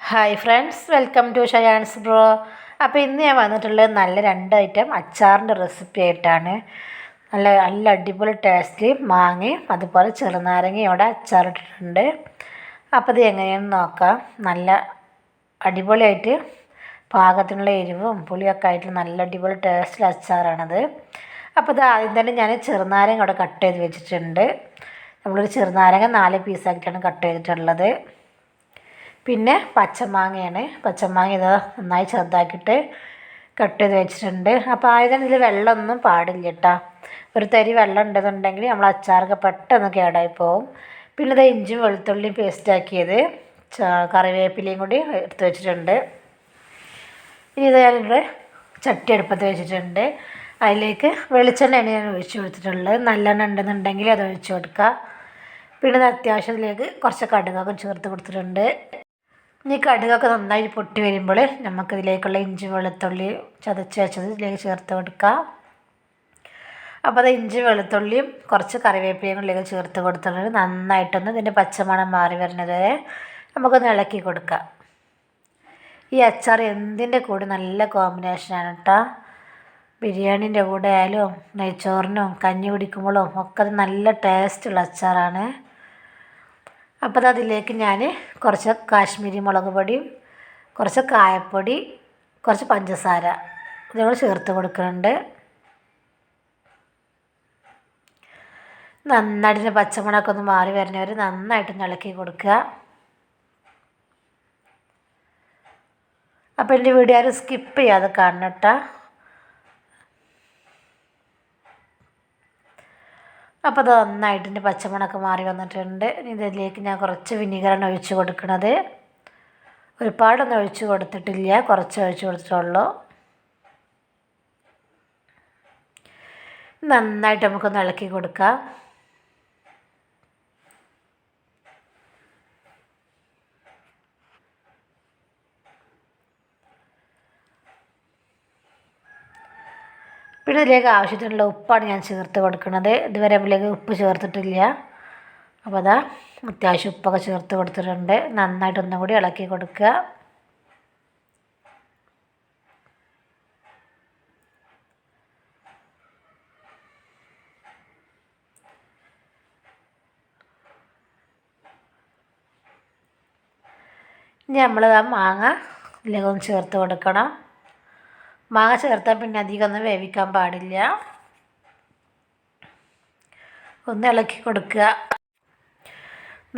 Hi friends, welcome to Shayan's bro. അപ്പോൾ ഇന്ന് ഞാൻ വന്നിട്ടുള്ളത് നല്ല 2 ഐറ്റം അച്ചാറിൻ്റെ റെസിപ്പി ആയിട്ടാണ്. നല്ല നല്ല അടിപൊളി ടേസ്റ്റ് മാങ്ങയും അതുപോലെ ചെറുനാരങ്ങയും ഇവിടെ അച്ചാറിട്ടിട്ടുണ്ട്. അപ്പോൾ ഇത് എങ്ങനെയാണെന്ന് നോക്കാം. നല്ല അടിപൊളിയായിട്ട് പാകത്തിനുള്ള എരിവും പുളിയൊക്കെ ആയിട്ട് നല്ല അടിപൊളി ടേസ്റ്റിൽ അച്ചാറാണത്. അപ്പോൾ ഇത് ആദ്യം തന്നെ ഞാൻ ചെറുനാരങ്ങ ഇവിടെ കട്ട് ചെയ്ത് വെച്ചിട്ടുണ്ട്. നമ്മളൊരു ചെറുനാരങ്ങ 4 പീസാക്കിയിട്ടാണ് കട്ട് ചെയ്തിട്ടുള്ളത്. പിന്നെ പച്ചമാങ്ങയാണ്. പച്ചമാങ്ങ ഇത് നന്നായി ചെറുതാക്കിയിട്ട് കട്ട് ചെയ്ത് വെച്ചിട്ടുണ്ട്. അപ്പോൾ ആദ്യം ഇതിൽ വെള്ളമൊന്നും പാടില്ല കേട്ടോ. ഒരു തരി വെള്ളം ഉണ്ടെന്നുണ്ടെങ്കിൽ നമ്മൾ അച്ചാറൊക്കെ പെട്ടെന്ന് കേടായി പോകും. പിന്നെ ഇത് ഇഞ്ചിയും വെളുത്തുള്ളിയും പേസ്റ്റാക്കിയത് കറിവേപ്പിലയും കൂടി എടുത്ത് വെച്ചിട്ടുണ്ട്. ഇനി ഇത് ഞാനിവിടെ ചട്ടി അടുപ്പത്ത് വെച്ചിട്ടുണ്ട്. അതിലേക്ക് വെളിച്ചെണ്ണയാണ് ഞാൻ ഒഴിച്ച് കൊടുത്തിട്ടുള്ളത്. നല്ലെണ്ണ ഉണ്ടെന്നുണ്ടെങ്കിൽ അത് ഒഴിച്ച് കൊടുക്കുക. പിന്നെ ഇത് അത്യാവശ്യം ഇതിലേക്ക് കുറച്ച് കടുകൊക്കെ ചേർത്ത് കൊടുത്തിട്ടുണ്ട്. ഇനി കടുകൊക്കെ നന്നായി പൊട്ടി വരുമ്പോൾ നമുക്കിതിലേക്കുള്ള ഇഞ്ചി വെളുത്തുള്ളി ചതച്ച് വെച്ചത് ഇതിലേക്ക് ചേർത്ത് കൊടുക്കാം. അപ്പോൾ അത് ഇഞ്ചി വെളുത്തുള്ളിയും കുറച്ച് കറിവേപ്പിലയും ഇതിലേക്ക് ചേർത്ത് കൊടുത്തിട്ട് നന്നായിട്ടൊന്ന് ഇതിൻ്റെ പച്ചമണം മാറി വരുന്നത് വരെ നമുക്കൊന്ന് ഇളക്കി കൊടുക്കാം. ഈ അച്ചാർ എന്തിൻ്റെ കൂടെ നല്ല കോമ്പിനേഷനാണ് കേട്ടോ. ബിരിയാണീൻ്റെ കൂടെ ആയാലും നെയ്ച്ചോറിനും കഞ്ഞി കുടിക്കുമ്പോഴും ഒക്കെ അത് നല്ല ടേസ്റ്റുള്ള അച്ചാറാണ്. അപ്പോൾ അതിലേക്ക് ഞാൻ കുറച്ച് കാശ്മീരി മുളക് പൊടിയും കുറച്ച് കായപ്പൊടി കുറച്ച് പഞ്ചസാര ഇതുകൂടെ ചേർത്ത് കൊടുക്കുന്നുണ്ട്. നന്നായിട്ട് പച്ചമുളകൊക്കെ ഒന്ന് മാറി വരുന്നവർ നന്നായിട്ട് ഇളക്കി കൊടുക്കുക. അപ്പോൾ എൻ്റെ വീഡിയോ ആരും സ്കിപ്പ് ചെയ്യാതെ കാണണം കേട്ടോ. അപ്പോൾ അത് നന്നായിട്ട് എൻ്റെ പച്ചമണമൊക്കെ മാറി വന്നിട്ടുണ്ട്. ഇതിലേക്ക് ഞാൻ കുറച്ച് വിനീഗറാണ് ഒഴിച്ച് കൊടുക്കുന്നത്. ഒരുപാടൊന്നും ഒഴിച്ച് കൊടുത്തിട്ടില്ല, കുറച്ച് ഒഴിച്ച് കൊടുത്തിട്ടുള്ളൂ. നന്നായിട്ട് നമുക്കൊന്ന് ഇളക്കി കൊടുക്കാം. പിന്നെ ഇതിലേക്ക് ആവശ്യത്തിനുള്ള ഉപ്പാണ് ഞാൻ ചേർത്ത് കൊടുക്കുന്നത്. ഇതുവരെ ഇതിലേക്ക് ഉപ്പ് ചേർത്തിട്ടില്ല. അപ്പോൾ അതാ അത്യാവശ്യം ഉപ്പൊക്കെ ചേർത്ത് കൊടുത്തിട്ടുണ്ട്. നന്നായിട്ടൊന്നും കൂടി ഇളക്കി കൊടുക്കുക. ഇനി നമ്മൾ ആ മാങ്ങ ഇതിലേക്ക് ഒന്ന് ചേർത്ത് കൊടുക്കണം. മാങ്ങ ചേർത്താൽ പിന്നെ അധികം ഒന്നും വേവിക്കാൻ പാടില്ല. ഒന്ന് ഇളക്കി കൊടുക്കുക.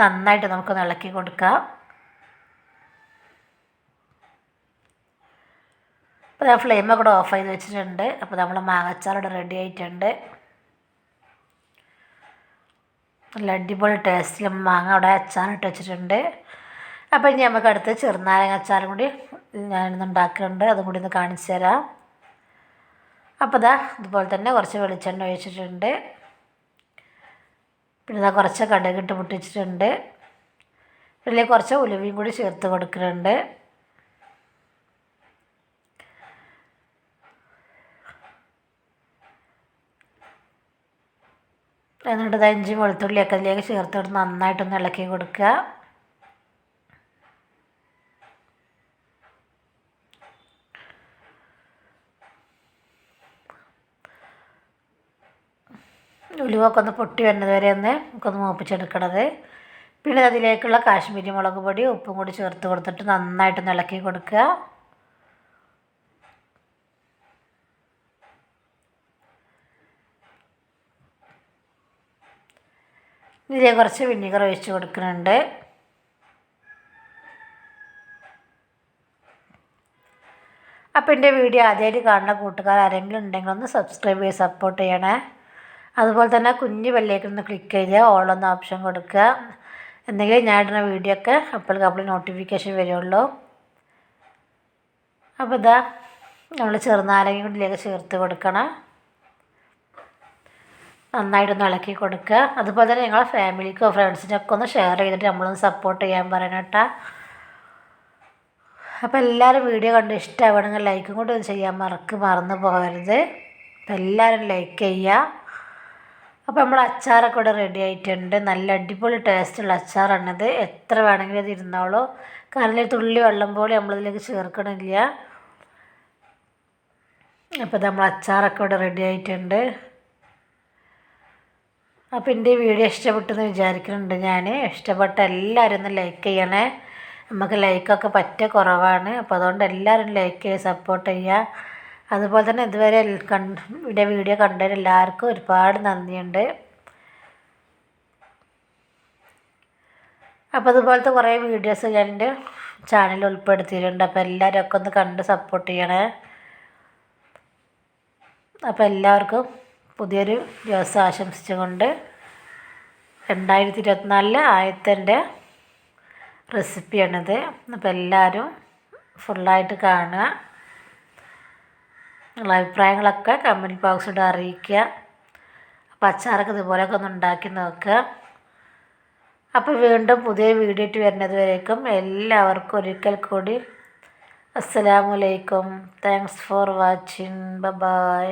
നന്നായിട്ട് നമുക്കൊന്ന് ഇളക്കി കൊടുക്കാം. അപ്പോൾ ഞാൻ ഫ്ലെയിമൊക്കെ കൂടെ ഓഫ് ചെയ്ത് വെച്ചിട്ടുണ്ട്. അപ്പോൾ നമ്മൾ മാങ്ങാച്ചാർ ഇവിടെ റെഡി ആയിട്ടുണ്ട്. നല്ല അടിപൊളി ടേസ്റ്റിൽ മാങ്ങ അവിടെ അച്ചാറിട്ട് വെച്ചിട്ടുണ്ട്. അപ്പോൾ ഇനി നമുക്ക് അടുത്ത് ചെറുനാരങ്ങ അച്ചാറും കൂടി ഞാനിന്ന് ഉണ്ടാക്കുന്നുണ്ട്. അതും കൂടി ഒന്ന് കാണിച്ചു തരാം. അപ്പോൾ ഇതാ ഇതുപോലെ തന്നെ കുറച്ച് വെളിച്ചെണ്ണ ഒഴിച്ചിട്ടുണ്ട്. പിന്നെ ഇതാ കുറച്ച് കടുകിട്ട് പൊട്ടിച്ചിട്ടുണ്ട്. പിന്നെ കുറച്ച് ഉലുവയും കൂടി ചേർത്ത് കൊടുക്കുന്നുണ്ട്. എന്നിട്ട് ഇതാ ഇഞ്ചി വെളുത്തുള്ളിയൊക്കെ അതിലേക്ക് ചേർത്ത് കൊടുത്ത് നന്നായിട്ടൊന്ന് ഇളക്കി കൊടുക്കുക. ഉലുവൊക്കെ ഒന്ന് പൊട്ടി വരുന്നത് വരെ ഒന്ന് നമുക്കൊന്ന് മൂപ്പിച്ചെടുക്കണത്. പിന്നെ അതിലേക്കുള്ള കാശ്മീരി മുളക് പൊടി ഉപ്പും കൂടി ചേർത്ത് കൊടുത്തിട്ട് നന്നായിട്ട് ഇളക്കി കൊടുക്കുക. ഇതിലേക്ക് കുറച്ച് വിനീഗർ ഒഴിച്ച് കൊടുക്കുന്നുണ്ട്. അപ്പോൾ എൻ്റെ വീഡിയോ ആദ്യമായിട്ട് കാണുന്ന കൂട്ടുകാർ ആരെങ്കിലും ഉണ്ടെങ്കിൽ ഒന്ന് സബ്സ്ക്രൈബ് ചെയ്ത് സപ്പോർട്ട് ചെയ്യണേ. അതുപോലെ തന്നെ കുഞ്ഞ് ബെല്ലേക്കൊന്ന് ക്ലിക്ക് ചെയ്ത് ഓളൊന്ന് ഓപ്ഷൻ കൊടുക്കുക. എന്തെങ്കിലും ഞാൻ ഇടുന്ന വീഡിയോ ഒക്കെ അപ്പോൾ നോട്ടിഫിക്കേഷൻ വരുള്ളൂ. അപ്പോൾ ഇതാ നമ്മൾ ചെറുനാരങ്ങ കൂടി ഇതിലേക്ക് ചേർത്ത് കൊടുക്കണം. നന്നായിട്ടൊന്ന് ഇളക്കി കൊടുക്കുക. അതുപോലെ തന്നെ നിങ്ങളെ ഫാമിലിക്കോ ഫ്രണ്ട്സിനൊക്കെ ഒന്ന് ഷെയർ ചെയ്തിട്ട് നമ്മളൊന്ന് സപ്പോർട്ട് ചെയ്യാൻ പറയണം കേട്ടോ. അപ്പോൾ എല്ലാവരും വീഡിയോ കണ്ട് ഇഷ്ടമാവണമെങ്കിൽ ലൈക്കും കൂടി ചെയ്യാൻ മറന്നു പോകരുത്. അപ്പോൾ എല്ലാവരും ലൈക്ക് ചെയ്യുക. അപ്പോൾ നമ്മൾ അച്ചാറൊക്കെ ഇവിടെ റെഡി ആയിട്ടുണ്ട്. നല്ല അടിപൊളി ടേസ്റ്റുള്ള അച്ചാറാണിത്. എത്ര വേണമെങ്കിലും ഇത് ഇരുന്നോളൂ. കാരണം ഒരു തുള്ളി വെള്ളം പോലെ നമ്മളിതിലേക്ക് ചേർക്കണില്ല. അപ്പോൾ നമ്മൾ അച്ചാറൊക്കെ ഇവിടെ റെഡി ആയിട്ടുണ്ട്. അപ്പോൾ എൻ്റെ വീഡിയോ ഇഷ്ടപ്പെട്ടെന്ന് വിചാരിക്കുന്നുണ്ട് ഞാൻ. ഇഷ്ടപ്പെട്ട എല്ലാവരും ഒന്ന് ലൈക്ക് ചെയ്യണേ. നമുക്ക് ലൈക്കൊക്കെ പറ്റ കുറവാണ്. അപ്പോൾ അതുകൊണ്ട് എല്ലാവരും ലൈക്ക് ചെയ്ത് സപ്പോർട്ട് ചെയ്യുക. അതുപോലെ തന്നെ ഇതുവരെ എൻ്റെ വീഡിയോ കണ്ടതിന് എല്ലാവർക്കും ഒരുപാട് നന്ദിയുണ്ട്. അപ്പോൾ അതുപോലത്തെ കുറേ വീഡിയോസ് ഞാൻ എൻ്റെ ചാനലിൽ ഉൾപ്പെടുത്തിയിട്ടുണ്ട്. അപ്പോൾ എല്ലാവരും ഒക്കെ ഒന്ന് കണ്ട് സപ്പോർട്ട് ചെയ്യണേ. അപ്പോൾ എല്ലാവർക്കും പുതിയൊരു ദിവസം ആശംസിച്ചുകൊണ്ട് 2024 ആദ്യത്തെ റെസിപ്പിയാണിത്. അപ്പോൾ എല്ലാവരും ഫുള്ളായിട്ട് കാണുക. നിങ്ങളുടെ അഭിപ്രായങ്ങളൊക്കെ കമൻറ്റ് ബോക്സിലൂടെ അറിയിക്കുക. അപ്പോൾ അച്ചാറൊക്കെ ഇതുപോലെയൊക്കെ ഒന്ന് ഉണ്ടാക്കി നോക്കുക. അപ്പോൾ വീണ്ടും പുതിയ വീഡിയോ ഇട്ട് വരുന്നത് വരേക്കും എല്ലാവർക്കും ഒരിക്കൽ കൂടി അസ്സലാമു അലൈക്കും. Thanks for watching. ബൈ.